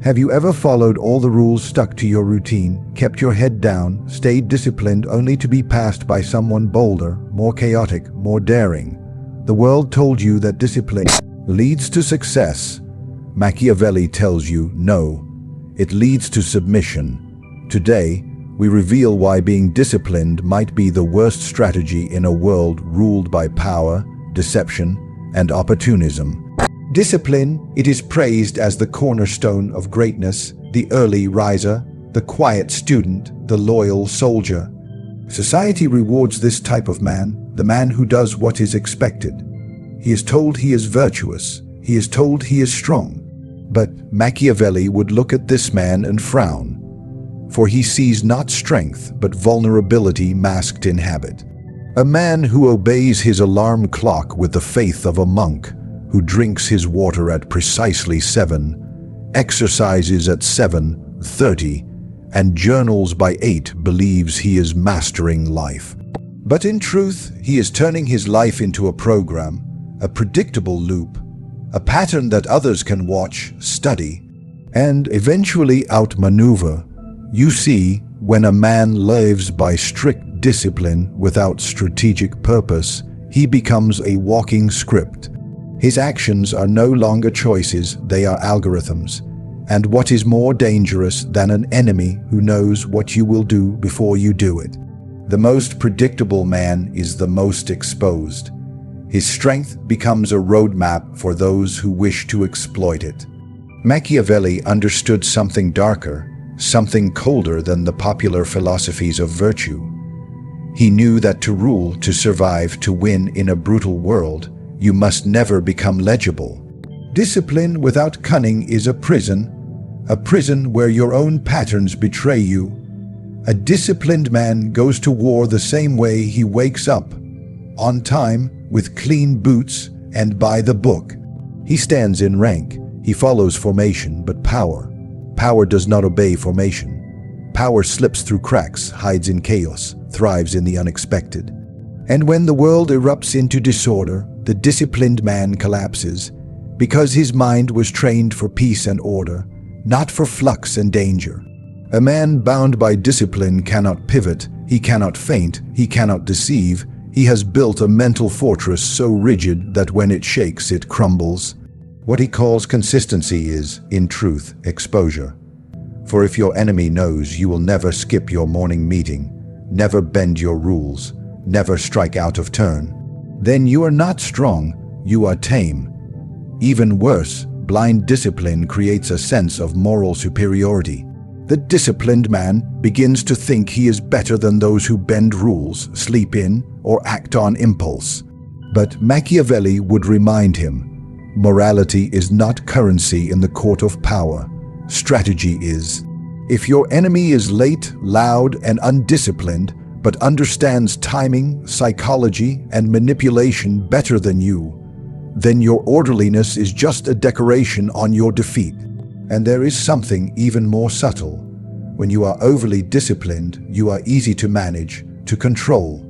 Have you ever followed all the rules, stuck to your routine, kept your head down, stayed disciplined only to be passed by someone bolder, more chaotic, more daring? The world told you that discipline leads to success. Machiavelli tells you no, it leads to submission. Today, we reveal why being disciplined might be the worst strategy in a world ruled by power, deception, and opportunism. Discipline, it is praised as the cornerstone of greatness, the early riser, the quiet student, the loyal soldier. Society rewards this type of man, the man who does what is expected. He is told he is virtuous, he is told he is strong. But Machiavelli would look at this man and frown, for he sees not strength but vulnerability masked in habit. A man who obeys his alarm clock with the faith of a monk, who drinks his water at precisely 7, exercises at 7:30, and journals by 8 believes he is mastering life. But in truth, he is turning his life into a program, a predictable loop, a pattern that others can watch, study, and eventually outmaneuver. You see, when a man lives by strict discipline without strategic purpose, he becomes a walking script. His actions are no longer choices, they are algorithms. And what is more dangerous than an enemy who knows what you will do before you do it? The most predictable man is the most exposed. His strength becomes a roadmap for those who wish to exploit it. Machiavelli understood something darker, something colder than the popular philosophies of virtue. He knew that to rule, to survive, to win in a brutal world, you must never become legible. Discipline without cunning is a prison where your own patterns betray you. A disciplined man goes to war the same way he wakes up, on time, with clean boots, and by the book. He stands in rank, he follows formation, but power does not obey formation. Power slips through cracks, hides in chaos, thrives in the unexpected. And when the world erupts into disorder, the disciplined man collapses, because his mind was trained for peace and order, not for flux and danger. A man bound by discipline cannot pivot, he cannot feint, he cannot deceive. He has built a mental fortress so rigid that when it shakes, it crumbles. What he calls consistency is, in truth, exposure. For if your enemy knows you will never skip your morning meeting, never bend your rules, never strike out of turn, then you are not strong, you are tame. Even worse, blind discipline creates a sense of moral superiority. The disciplined man begins to think he is better than those who bend rules, sleep in, or act on impulse. But Machiavelli would remind him, morality is not currency in the court of power. Strategy is. If your enemy is late, loud, and undisciplined, but understands timing, psychology, and manipulation better than you, then your orderliness is just a decoration on your defeat. And there is something even more subtle. When you are overly disciplined, you are easy to manage, to control.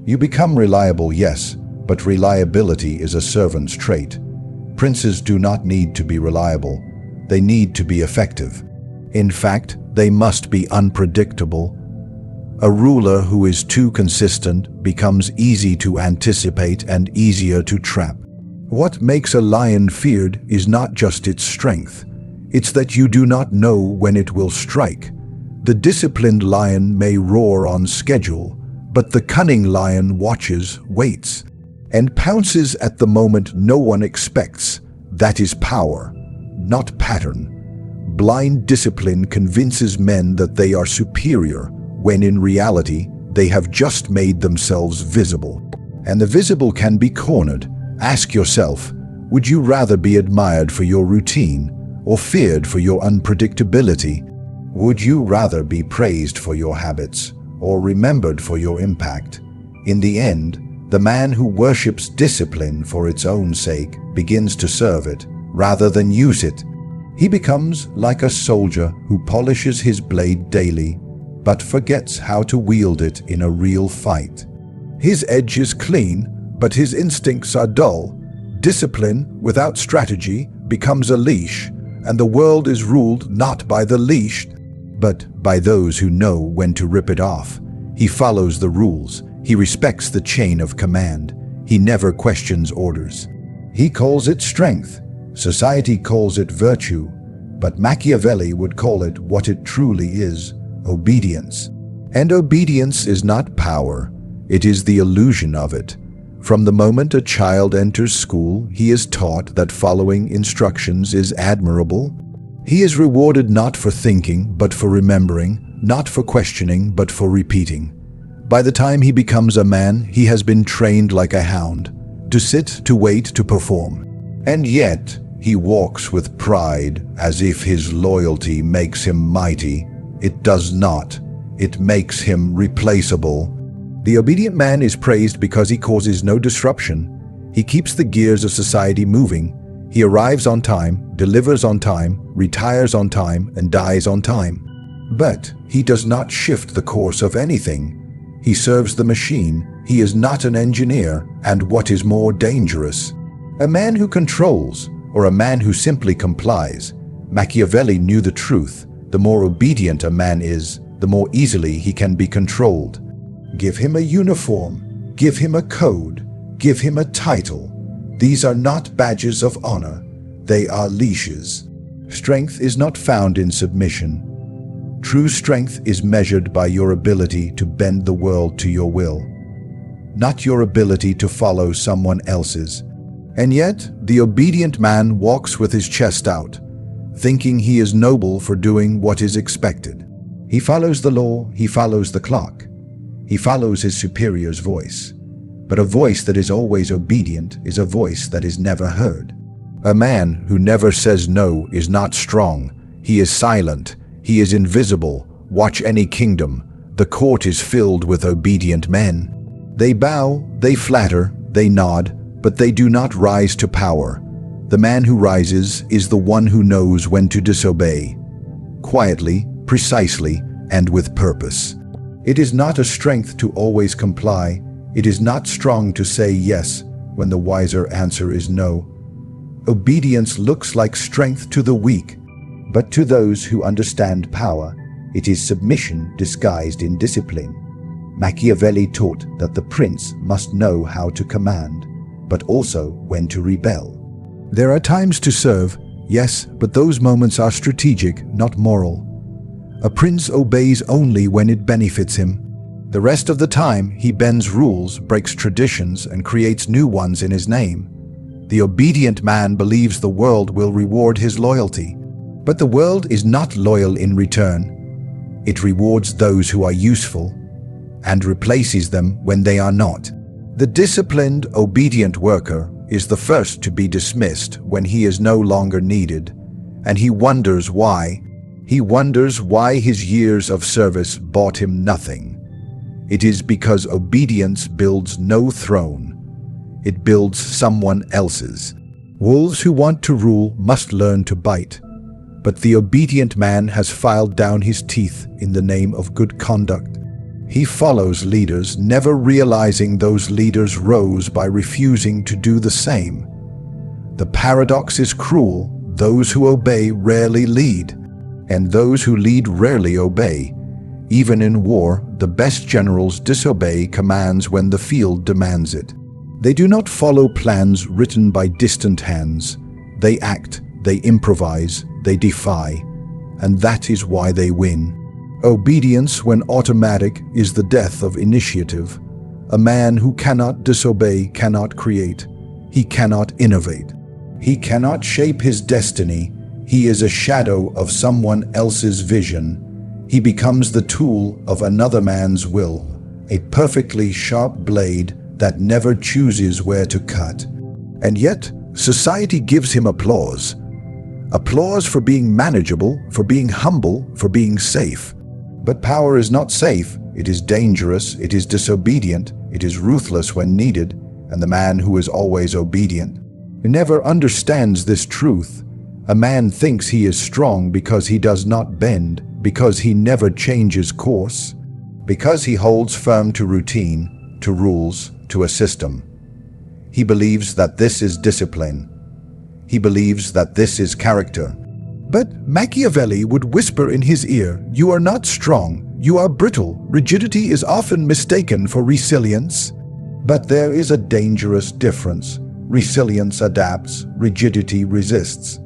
You become reliable, yes, but reliability is a servant's trait. Princes do not need to be reliable. They need to be effective. In fact, they must be unpredictable. A ruler who is too consistent becomes easy to anticipate and easier to trap. What makes a lion feared is not just its strength. It's that you do not know when it will strike. The disciplined lion may roar on schedule, but the cunning lion watches, waits, and pounces at the moment no one expects. That is power, not pattern. Blind discipline convinces men that they are superior, when in reality, they have just made themselves visible. And the visible can be cornered. Ask yourself, would you rather be admired for your routine or feared for your unpredictability? Would you rather be praised for your habits or remembered for your impact? In the end, the man who worships discipline for its own sake begins to serve it rather than use it. He becomes like a soldier who polishes his blade daily, but forgets how to wield it in a real fight. His edge is clean, but his instincts are dull. Discipline without strategy becomes a leash, and the world is ruled not by the leash, but by those who know when to rip it off. He follows the rules. He respects the chain of command. He never questions orders. He calls it strength. Society calls it virtue, but Machiavelli would call it what it truly is, obedience. And obedience is not power. It is the illusion of it. From the moment a child enters school, he is taught that following instructions is admirable. He is rewarded not for thinking, but for remembering, not for questioning, but for repeating. By the time he becomes a man, he has been trained like a hound, to sit, to wait, to perform. And yet, he walks with pride, as if his loyalty makes him mighty. It does not. It makes him replaceable. The obedient man is praised because he causes no disruption. He keeps the gears of society moving. He arrives on time, delivers on time, retires on time, and dies on time. But he does not shift the course of anything. He serves the machine. He is not an engineer, and what is more dangerous, a man who controls, or a man who simply complies. Machiavelli knew the truth. The more obedient a man is, the more easily he can be controlled. Give him a uniform, give him a code, give him a title. These are not badges of honor, they are leashes. Strength is not found in submission. True strength is measured by your ability to bend the world to your will, not your ability to follow someone else's. And yet, the obedient man walks with his chest out, thinking he is noble for doing what is expected. He follows the law, he follows the clock. He follows his superior's voice. But a voice that is always obedient is a voice that is never heard. A man who never says no is not strong. He is silent. He is invisible. Watch any kingdom. The court is filled with obedient men. They bow, they flatter, they nod, but they do not rise to power. The man who rises is the one who knows when to disobey. Quietly, precisely, and with purpose. It is not a strength to always comply. It is not strong to say yes when the wiser answer is no. Obedience looks like strength to the weak, but to those who understand power, it is submission disguised in discipline. Machiavelli taught that the prince must know how to command, but also when to rebel. There are times to serve, yes, but those moments are strategic, not moral. A prince obeys only when it benefits him. The rest of the time, he bends rules, breaks traditions, and creates new ones in his name. The obedient man believes the world will reward his loyalty. But the world is not loyal in return. It rewards those who are useful and replaces them when they are not. The disciplined, obedient worker is the first to be dismissed when he is no longer needed, and he wonders why. He wonders why his years of service bought him nothing. It is because obedience builds no throne. It builds someone else's. Wolves who want to rule must learn to bite. But the obedient man has filed down his teeth in the name of good conduct. He follows leaders, never realizing those leaders rose by refusing to do the same. The paradox is cruel. Those who obey rarely lead, and those who lead rarely obey. Even in war, the best generals disobey commands when the field demands it. They do not follow plans written by distant hands. They act, they improvise, they defy, and that is why they win. Obedience, when automatic, is the death of initiative. A man who cannot disobey cannot create. He cannot innovate. He cannot shape his destiny. He is a shadow of someone else's vision. He becomes the tool of another man's will, a perfectly sharp blade that never chooses where to cut. And yet, society gives him applause. Applause for being manageable, for being humble, for being safe. But power is not safe. It is dangerous, it is disobedient, it is ruthless when needed, and the man who is always obedient never understands this truth. A man thinks he is strong because he does not bend, because he never changes course, because he holds firm to routine, to rules, to a system. He believes that this is discipline. He believes that this is character. But Machiavelli would whisper in his ear, "You are not strong, you are brittle. Rigidity is often mistaken for resilience." But there is a dangerous difference. Resilience adapts, rigidity resists.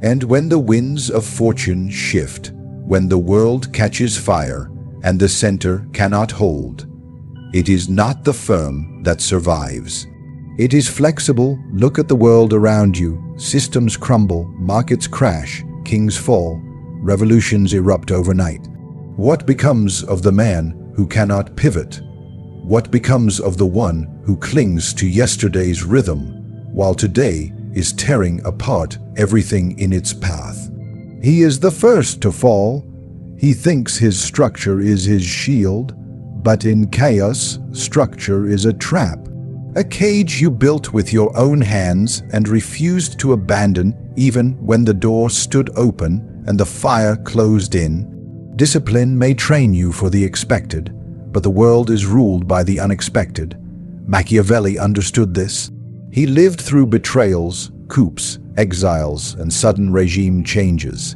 And when the winds of fortune shift, when the world catches fire and the center cannot hold, it is not the firm that survives. It is flexible. Look at the world around you. Systems crumble, markets crash, kings fall, revolutions erupt overnight. What becomes of the man who cannot pivot? What becomes of the one who clings to yesterday's rhythm, while today is tearing apart everything in its path? He is the first to fall. He thinks his structure is his shield, but in chaos, structure is a trap. A cage you built with your own hands and refused to abandon even when the door stood open and the fire closed in. Discipline may train you for the expected, but the world is ruled by the unexpected. Machiavelli understood this. He lived through betrayals, coups, exiles, and sudden regime changes.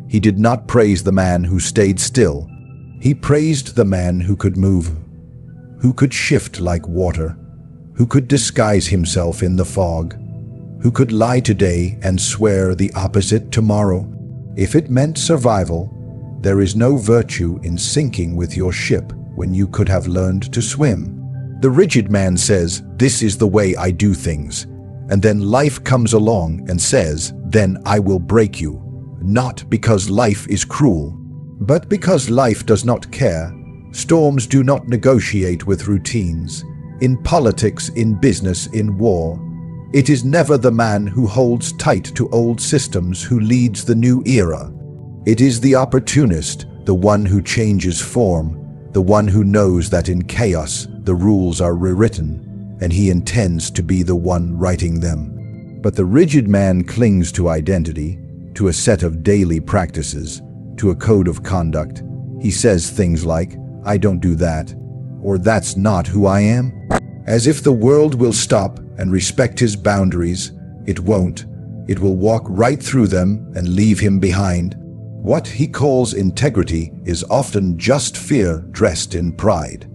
He did not praise the man who stayed still. He praised the man who could move, who could shift like water, who could disguise himself in the fog, who could lie today and swear the opposite tomorrow. If it meant survival, there is no virtue in sinking with your ship when you could have learned to swim. The rigid man says, "This is the way I do things," and then life comes along and says, "Then I will break you." Not because life is cruel, but because life does not care. Storms do not negotiate with routines. In politics, in business, in war, it is never the man who holds tight to old systems who leads the new era. It is the opportunist, the one who changes form, the one who knows that in chaos the rules are rewritten, and he intends to be the one writing them. But the rigid man clings to identity, to a set of daily practices, to a code of conduct. He says things like, "I don't do that," or "That's not who I am." As if the world will stop and respect his boundaries. It won't. It will walk right through them and leave him behind. What he calls integrity is often just fear dressed in pride.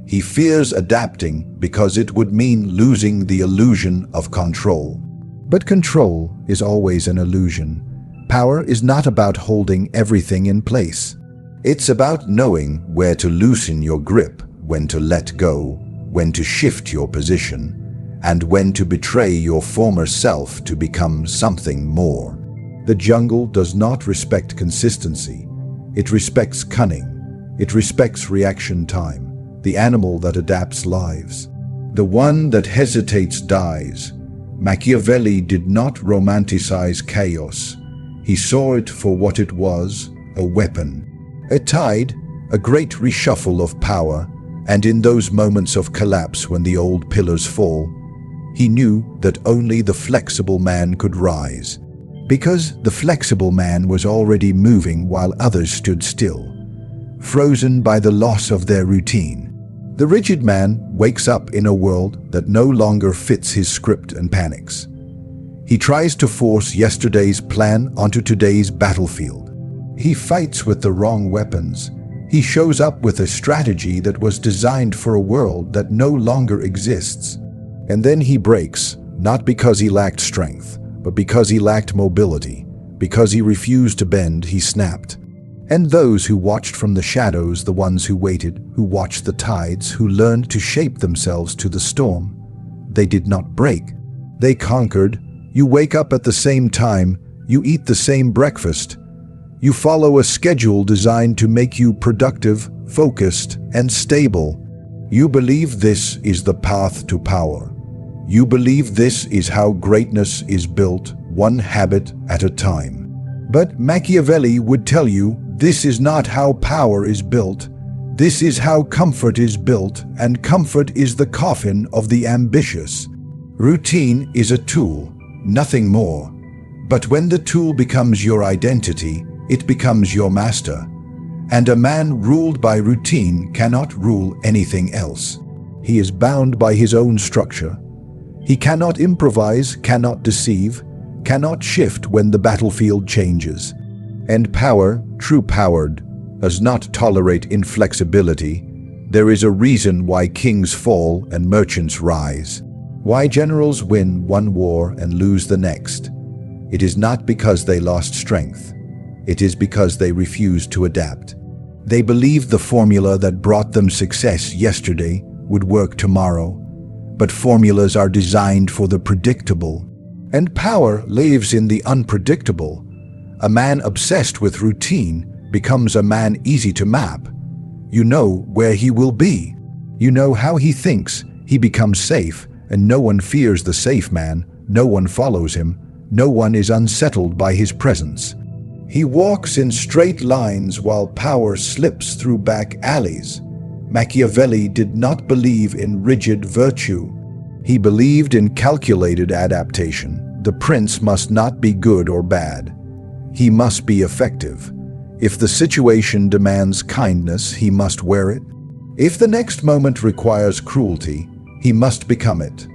He fears adapting because it would mean losing the illusion of control. But control is always an illusion. Power is not about holding everything in place. It's about knowing where to loosen your grip, when to let go, when to shift your position, and when to betray your former self to become something more. The jungle does not respect consistency. It respects cunning. It respects reaction time. The animal that adapts lives. The one that hesitates dies. Machiavelli did not romanticize chaos. He saw it for what it was, a weapon. A tide, a great reshuffle of power, and in those moments of collapse when the old pillars fall, he knew that only the flexible man could rise. Because the flexible man was already moving while others stood still, frozen by the loss of their routine. The rigid man wakes up in a world that no longer fits his script and panics. He tries to force yesterday's plan onto today's battlefield. He fights with the wrong weapons. He shows up with a strategy that was designed for a world that no longer exists. And then he breaks, not because he lacked strength, but because he lacked mobility. Because he refused to bend, he snapped. And those who watched from the shadows, the ones who waited, who watched the tides, who learned to shape themselves to the storm, they did not break. They conquered. You wake up at the same time, you eat the same breakfast. You follow a schedule designed to make you productive, focused, and stable. You believe this is the path to power. You believe this is how greatness is built, one habit at a time. But Machiavelli would tell you, this is not how power is built. This is how comfort is built, and comfort is the coffin of the ambitious. Routine is a tool, nothing more. But when the tool becomes your identity, it becomes your master. And a man ruled by routine cannot rule anything else. He is bound by his own structure. He cannot improvise, cannot deceive, cannot shift when the battlefield changes. And power, true power, does not tolerate inflexibility. There is a reason why kings fall and merchants rise, why generals win one war and lose the next. It is not because they lost strength. It is because they refused to adapt. They believed the formula that brought them success yesterday would work tomorrow. But formulas are designed for the predictable, and power lives in the unpredictable. A man obsessed with routine becomes a man easy to map. You know where he will be. You know how he thinks. He becomes safe, and no one fears the safe man. No one follows him. No one is unsettled by his presence. He walks in straight lines while power slips through back alleys. Machiavelli did not believe in rigid virtue. He believed in calculated adaptation. The prince must not be good or bad. He must be effective. If the situation demands kindness, he must wear it. If the next moment requires cruelty, he must become it.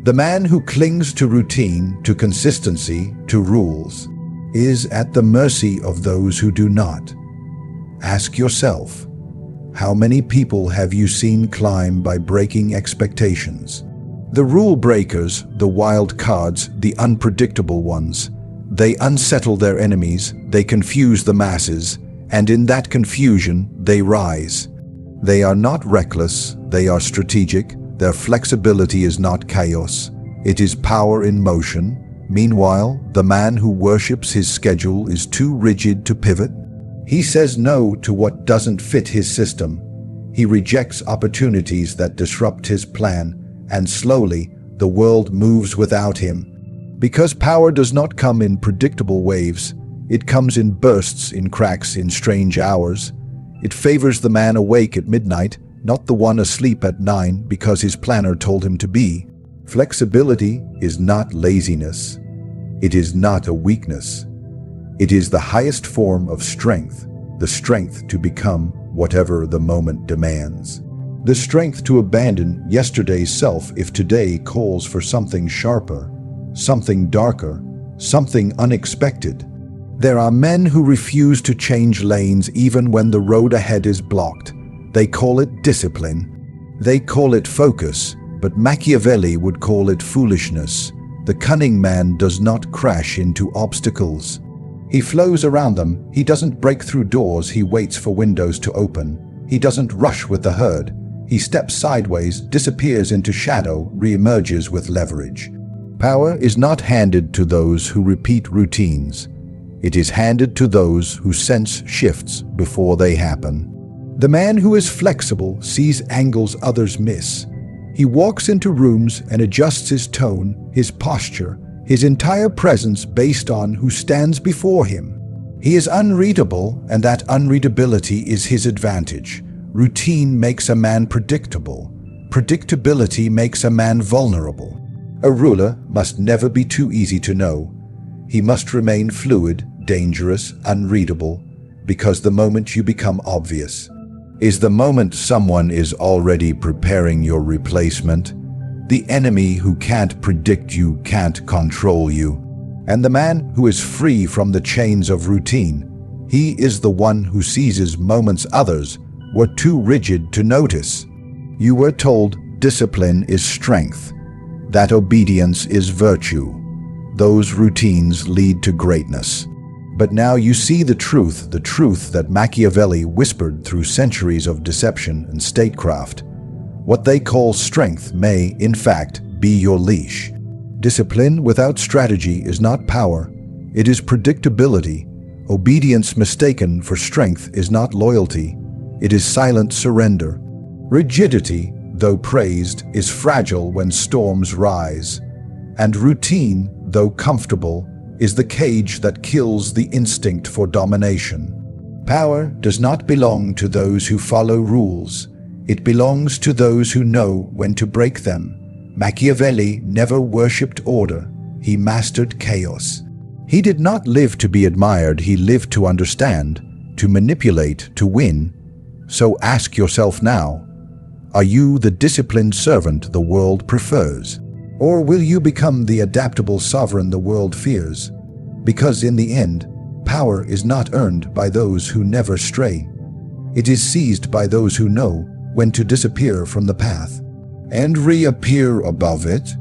The man who clings to routine, to consistency, to rules, is at the mercy of those who do not. Ask yourself, how many people have you seen climb by breaking expectations? The rule breakers, the wild cards, the unpredictable ones. They unsettle their enemies, they confuse the masses, and in that confusion, they rise. They are not reckless, they are strategic. Their flexibility is not chaos, it is power in motion. Meanwhile, the man who worships his schedule is too rigid to pivot. He says no to what doesn't fit his system. He rejects opportunities that disrupt his plan, and slowly, the world moves without him. Because power does not come in predictable waves, it comes in bursts, in cracks, in strange hours. It favors the man awake at midnight, not the one asleep at 9 because his planner told him to be. Flexibility is not laziness. It is not a weakness. It is the highest form of strength, the strength to become whatever the moment demands. The strength to abandon yesterday's self if today calls for something sharper, something darker, something unexpected. There are men who refuse to change lanes even when the road ahead is blocked. They call it discipline. They call it focus, but Machiavelli would call it foolishness. The cunning man does not crash into obstacles. He flows around them. He doesn't break through doors. He waits for windows to open. He doesn't rush with the herd. He steps sideways, disappears into shadow, reemerges with leverage. Power is not handed to those who repeat routines. It is handed to those who sense shifts before they happen. The man who is flexible sees angles others miss. He walks into rooms and adjusts his tone, his posture, his entire presence based on who stands before him. He is unreadable, and that unreadability is his advantage. Routine makes a man predictable. Predictability makes a man vulnerable. A ruler must never be too easy to know. He must remain fluid, dangerous, unreadable, because the moment you become obvious is the moment someone is already preparing your replacement. The enemy who can't predict you can't control you. And the man who is free from the chains of routine, he is the one who seizes moments others were too rigid to notice. You were told discipline is strength, that obedience is virtue. Those routines lead to greatness. But now you see the truth that Machiavelli whispered through centuries of deception and statecraft. What they call strength may, in fact, be your leash. Discipline without strategy is not power, it is predictability. Obedience mistaken for strength is not loyalty, it is silent surrender. Rigidity, though praised, is fragile when storms rise. And routine, though comfortable, is the cage that kills the instinct for domination. Power does not belong to those who follow rules. It belongs to those who know when to break them. Machiavelli never worshipped order. He mastered chaos. He did not live to be admired. He lived to understand, to manipulate, to win. So ask yourself now, are you the disciplined servant the world prefers? Or will you become the adaptable sovereign the world fears? Because in the end, power is not earned by those who never stray. It is seized by those who know when to disappear from the path and reappear above it.